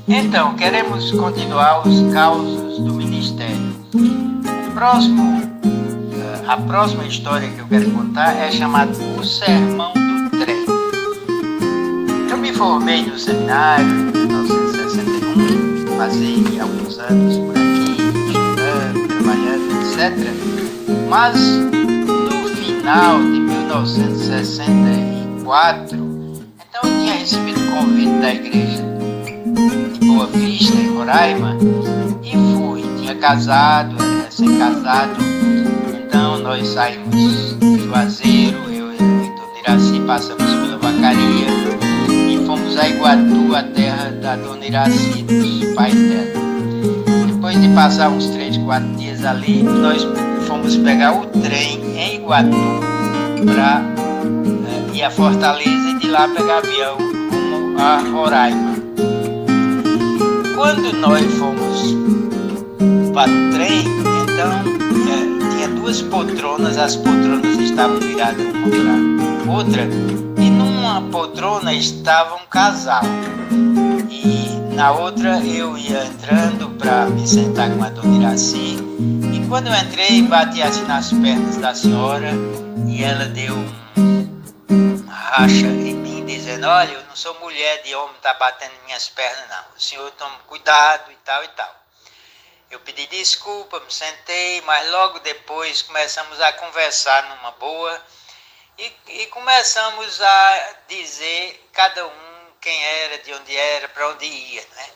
Então, queremos continuar os causos do ministério. A próxima história que eu quero contar é chamada O Sermão do Trem. Eu me formei no seminário em 1961, passei alguns anos por aqui, estudando, trabalhando, etc. Mas, no final de 1964, então eu tinha recebido o convite da igreja de Boa Vista, em Roraima, e fui. Tinha casado, era recém-casado, então nós saímos de Juazeiro, eu e Dona Iraci passamos pela Vacaria e fomos a Iguatu, a terra da Dona Iraci, dos pais dela. Depois de passar uns 3, 4 dias ali, nós fomos pegar o trem em Iguatu para ir a Fortaleza e de lá pegar avião rumo a Roraima. Quando nós fomos para o trem, então tinha 2 poltronas, as poltronas estavam viradas uma para outra, e numa poltrona estava um casal, e na outra eu ia entrando para me sentar com a Dona Iraci, e quando eu entrei, bati assim nas pernas da senhora, e ela deu um racha em mim, dizendo: olha, eu não sou mulher de homem, tá batendo em minhas pernas não, o senhor toma cuidado e tal e tal. Eu pedi desculpa, me sentei, mas logo depois começamos a conversar numa boa e começamos a dizer cada um quem era, de onde era, para onde ia, né?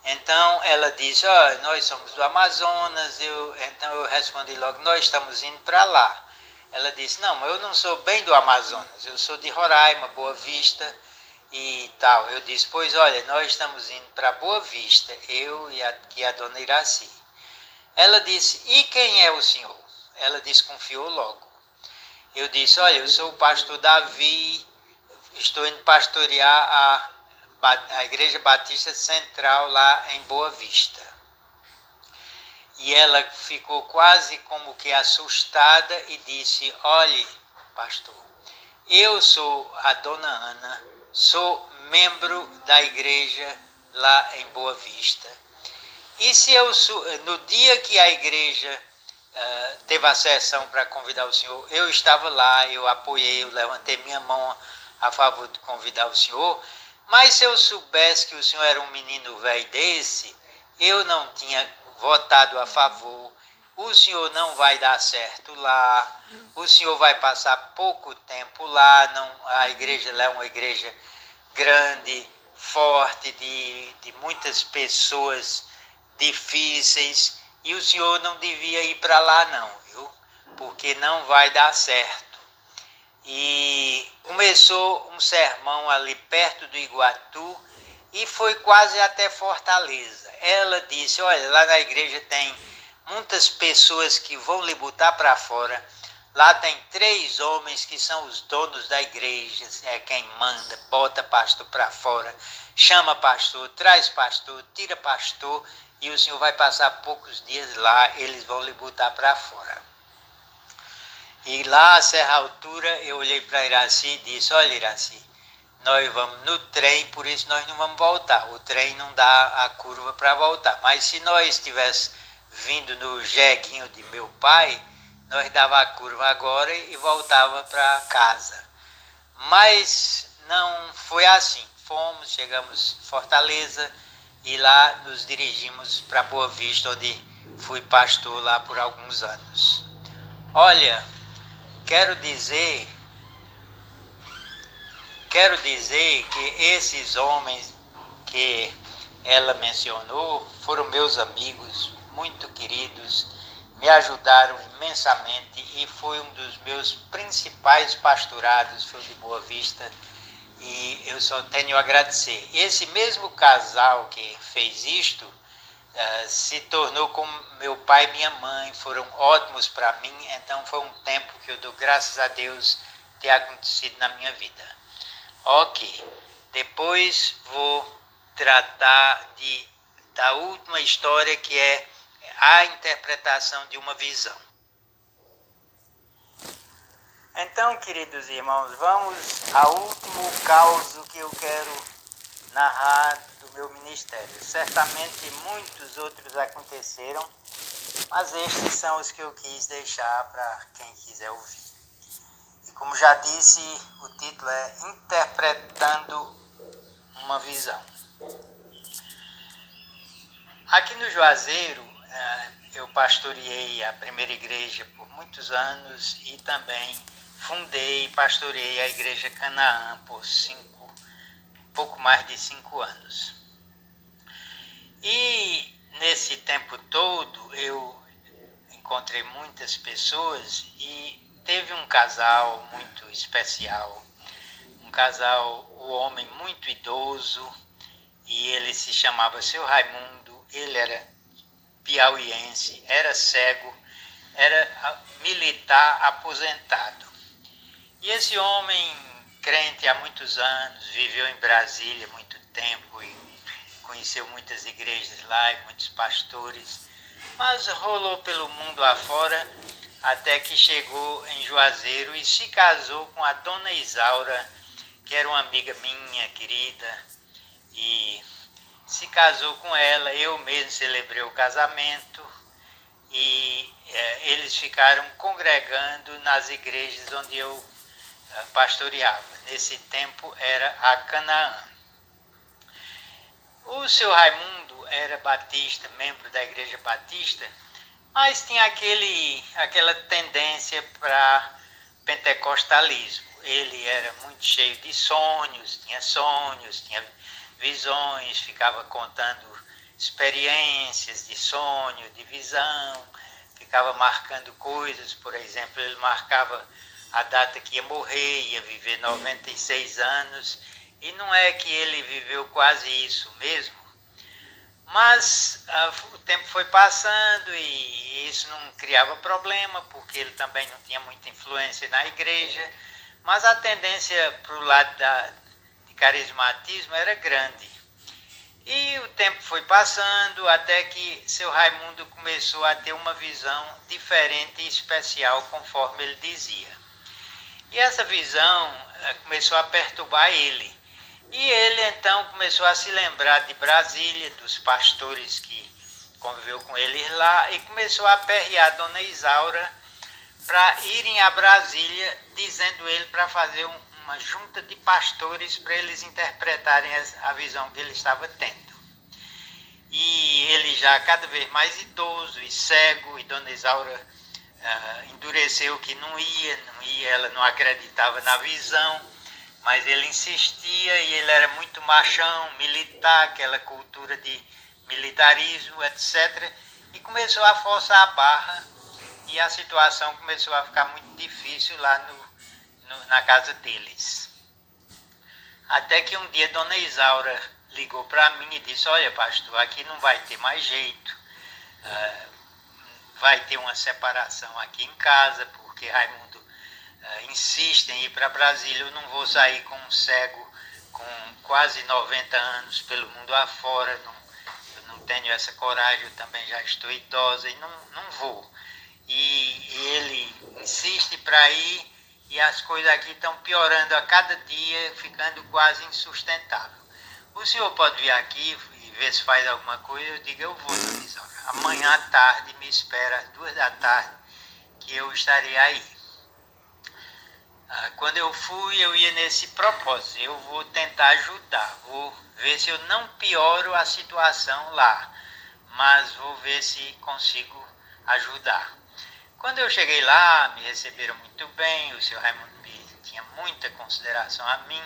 Então ela disse: olha, nós somos do Amazonas. Então eu respondi logo: nós estamos indo para lá. Ela disse: não, mas eu não sou bem do Amazonas, eu sou de Roraima, Boa Vista e tal. Eu disse: pois olha, nós estamos indo para Boa Vista, eu e a Dona Iraci. Ela disse: e quem é o senhor? Ela desconfiou logo. Eu disse: olha, eu sou o pastor Davi, estou indo pastorear a Igreja Batista Central lá em Boa Vista. E ela ficou quase como que assustada e disse: olhe, pastor, eu sou a Dona Ana, sou membro da igreja lá em Boa Vista. E se no dia que a igreja teve a sessão para convidar o senhor, eu estava lá, eu apoiei, eu levantei minha mão a favor de convidar o senhor, mas se eu soubesse que o senhor era um menino velho desse, eu não tinha votado a favor. O senhor não vai dar certo lá, o senhor vai passar pouco tempo lá, a igreja lá é uma igreja grande, forte, de muitas pessoas difíceis, e o senhor não devia ir para lá não, viu? Porque não vai dar certo. E começou um sermão ali perto do Iguatu e foi quase até Fortaleza. Ela disse: olha, lá na igreja tem muitas pessoas que vão lhe botar para fora. Lá tem 3 homens que são os donos da igreja, é quem manda, bota pastor para fora, chama pastor, traz pastor, tira pastor, e o senhor vai passar poucos dias lá, eles vão lhe botar para fora. E lá a Serra Altura, eu olhei para Iraci e disse: olha, Iraci, nós vamos no trem, por isso nós não vamos voltar. O trem não dá a curva para voltar. Mas se nós estivéssemos vindo no jeguinho de meu pai, nós dava a curva agora e voltava para casa. Mas não foi assim. Fomos, chegamos em Fortaleza e lá nos dirigimos para Boa Vista, onde fui pastor lá por alguns anos. Olha, quero dizer que esses homens que ela mencionou foram meus amigos muito queridos, me ajudaram imensamente e foi um dos meus principais pastorados, foi de Boa Vista, e eu só tenho a agradecer. Esse mesmo casal que fez isto se tornou como meu pai e minha mãe, foram ótimos para mim, então foi um tempo que eu dou graças a Deus ter acontecido na minha vida. Ok, depois vou tratar da última história, que é a interpretação de uma visão. Então, queridos irmãos, vamos ao último caso que eu quero narrar do meu ministério. Certamente muitos outros aconteceram, mas estes são os que eu quis deixar para quem quiser ouvir. E como já disse, o título é Interpretando uma Visão. Aqui no Juazeiro, eu pastoreei a primeira igreja por muitos anos e também fundei e pastoreei a igreja Canaã por pouco mais de 5 anos. E nesse tempo todo eu encontrei muitas pessoas e teve um casal muito especial, um casal, o homem muito idoso, e ele se chamava Seu Raimundo, ele era piauiense, era cego, era militar aposentado. E esse homem, crente há muitos anos, viveu em Brasília muito tempo e conheceu muitas igrejas lá e muitos pastores, mas rolou pelo mundo afora até que chegou em Juazeiro e se casou com a dona Isaura, que era uma amiga minha, querida, e se casou com ela. Eu mesmo celebrei o casamento e eles ficaram congregando nas igrejas onde eu pastoreava. Nesse tempo era a Canaã. O seu Raimundo era batista, membro da igreja batista, mas tinha aquela tendência para pentecostalismo. Ele era muito cheio de sonhos, tinha visões, ficava contando experiências de sonho, de visão, ficava marcando coisas. Por exemplo, ele marcava a data que ia morrer, ia viver 96 anos, e não é que ele viveu quase isso mesmo, mas o tempo foi passando e isso não criava problema, porque ele também não tinha muita influência na igreja, mas a tendência para o lado de carismatismo era grande. E o tempo foi passando até que seu Raimundo começou a ter uma visão diferente e especial, conforme ele dizia. E essa visão começou a perturbar ele. E ele então começou a se lembrar de Brasília, dos pastores que conviveu com ele lá, e começou a aperrear a dona Isaura para irem a Brasília, dizendo ele para fazer uma junta de pastores para eles interpretarem a visão que ele estava tendo. E ele já cada vez mais idoso e cego, e dona Isaura endureceu que não ia, ela não acreditava na visão, mas ele insistia e ele era muito machão, militar, aquela cultura de militarismo, etc. E começou a forçar a barra e a situação começou a ficar muito difícil lá na casa deles. Até que um dia dona Isaura ligou para mim e disse: olha, pastor, aqui não vai ter mais jeito, vai ter uma separação aqui em casa, porque Raimundo insiste em ir para Brasília. Eu não vou sair com um cego com quase 90 anos pelo mundo afora, eu não tenho essa coragem, eu também já estou idosa e não vou. E ele insiste para ir e as coisas aqui estão piorando a cada dia, ficando quase insustentável. O senhor pode vir aqui e ver se faz alguma coisa? Eu digo: eu vou, dona Isaura. Amanhã à tarde me espera às 2h que eu estarei aí. Quando eu fui, eu ia nesse propósito: eu vou tentar ajudar, vou ver se eu não pioro a situação lá, mas vou ver se consigo ajudar. Quando eu cheguei lá, me receberam muito bem, o senhor Raimundo tinha muita consideração a mim,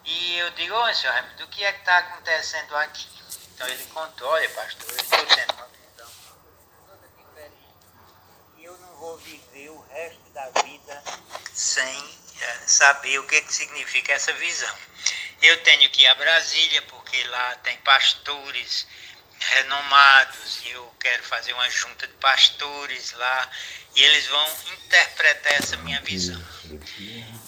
e eu digo: ô, senhor Raimundo, o que é que está acontecendo aqui? Então ele contou: olha, pastor, eu estou tendo uma visão toda diferente, e eu não vou viver o resto da vida sem saber o que significa essa visão. Eu tenho que ir a Brasília, porque lá tem pastores renomados, e eu quero fazer uma junta de pastores lá, e eles vão interpretar essa minha visão.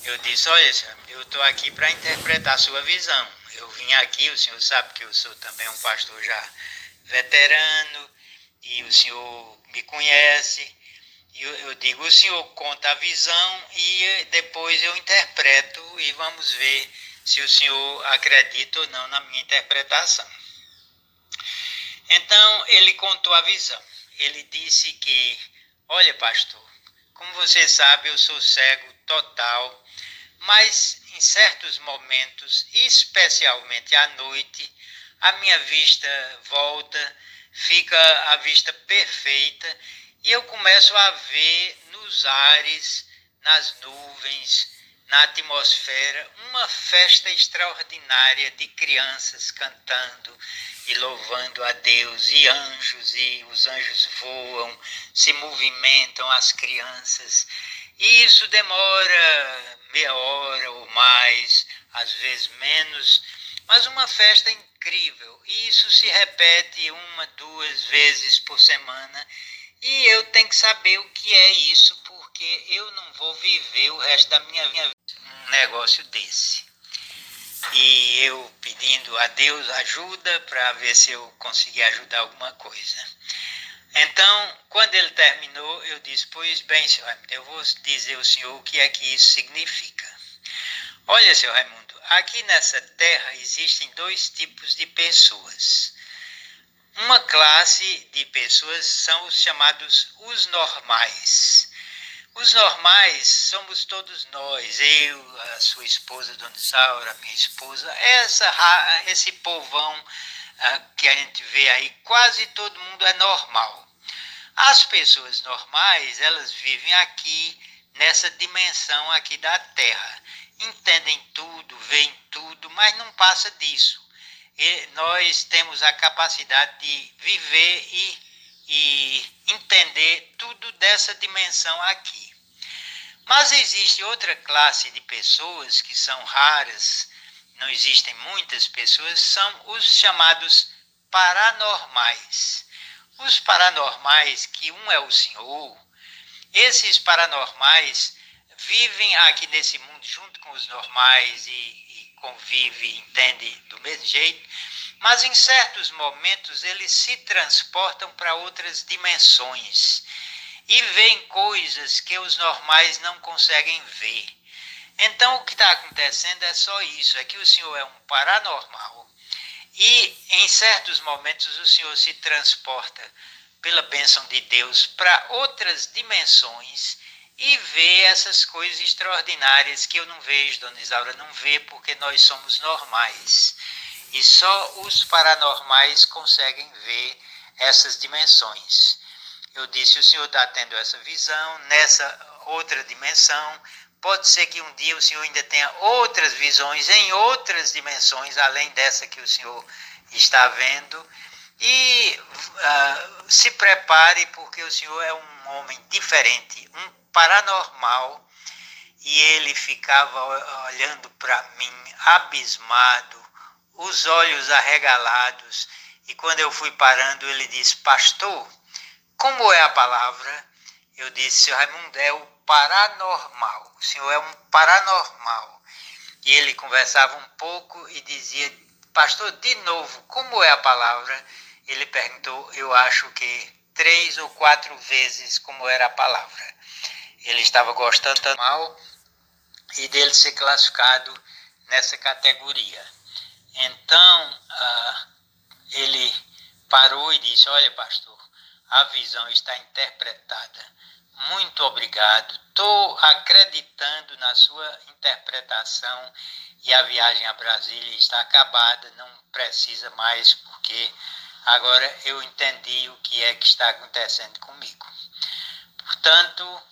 Eu disse: olha, senhor, eu estou aqui para interpretar a sua visão. Eu vim aqui, o senhor sabe que eu sou também um pastor já veterano, e o senhor me conhece. E eu digo: o senhor conta a visão e depois eu interpreto, e vamos ver se o senhor acredita ou não na minha interpretação. Então ele contou a visão. Ele disse que, olha, pastor, como você sabe, eu sou cego total, mas em certos momentos, especialmente à noite, a minha vista volta, fica a vista perfeita e eu começo a ver nos ares, nas nuvens, na atmosfera, uma festa extraordinária de crianças cantando e louvando a Deus, e os anjos voam, se movimentam as crianças. E isso demora meia hora ou mais, às vezes menos, mas uma festa incrível. E isso se repete uma, duas vezes por semana. E eu tenho que saber o que é isso, porque eu não vou viver o resto da minha vida um negócio desse. E eu pedindo a Deus ajuda para ver se eu conseguir ajudar alguma coisa. Então, quando ele terminou, eu disse, pois bem, senhor Raimundo, eu vou dizer ao senhor o que é que isso significa. Olha, senhor Raimundo, aqui nessa terra existem dois tipos de pessoas. Uma classe de pessoas são os chamados os normais. Os normais somos todos nós, eu, a sua esposa, Dona Isaura, a minha esposa, esse povão que a gente vê aí, quase todo mundo é normal. As pessoas normais, elas vivem aqui, nessa dimensão aqui da Terra. Entendem tudo, veem tudo, mas não passa disso. E nós temos a capacidade de viver e entender tudo dessa dimensão aqui. Mas existe outra classe de pessoas que são raras, não existem muitas pessoas, são os chamados paranormais. Os paranormais, que um é o senhor, esses paranormais vivem aqui nesse mundo junto com os normais e convivem, entendem do mesmo jeito, mas em certos momentos eles se transportam para outras dimensões e veem coisas que os normais não conseguem ver. Então o que está acontecendo é só isso, é que o senhor é um paranormal e em certos momentos o senhor se transporta pela bênção de Deus para outras dimensões e vê essas coisas extraordinárias que eu não vejo, Dona Isaura não vê porque nós somos normais. E só os paranormais conseguem ver essas dimensões. Eu disse, o senhor está tendo essa visão nessa outra dimensão. Pode ser que um dia o senhor ainda tenha outras visões em outras dimensões, além dessa que o senhor está vendo. E se prepare, porque o senhor é um homem diferente, um paranormal. E ele ficava olhando para mim, abismado, os olhos arregalados. E quando eu fui parando, ele disse, pastor, como é a palavra? Eu disse, senhor Raimundo, é o paranormal. O senhor é um paranormal. E ele conversava um pouco e dizia, pastor, de novo, como é a palavra? Ele perguntou, eu acho que 3 ou 4 vezes como era a palavra. Ele estava gostando tanto mal e dele ser classificado nessa categoria. Então, ele parou e disse, olha, pastor, a visão está interpretada. Muito obrigado. Estou acreditando na sua interpretação e a viagem a Brasília está acabada, não precisa mais, porque agora eu entendi o que é que está acontecendo comigo. Portanto,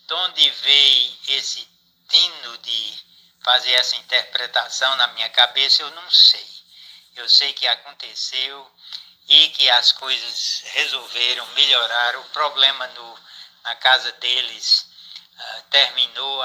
de onde veio esse tino de fazer essa interpretação na minha cabeça, eu não sei. Eu sei que aconteceu e que as coisas resolveram, melhoraram. O problema na casa deles terminou.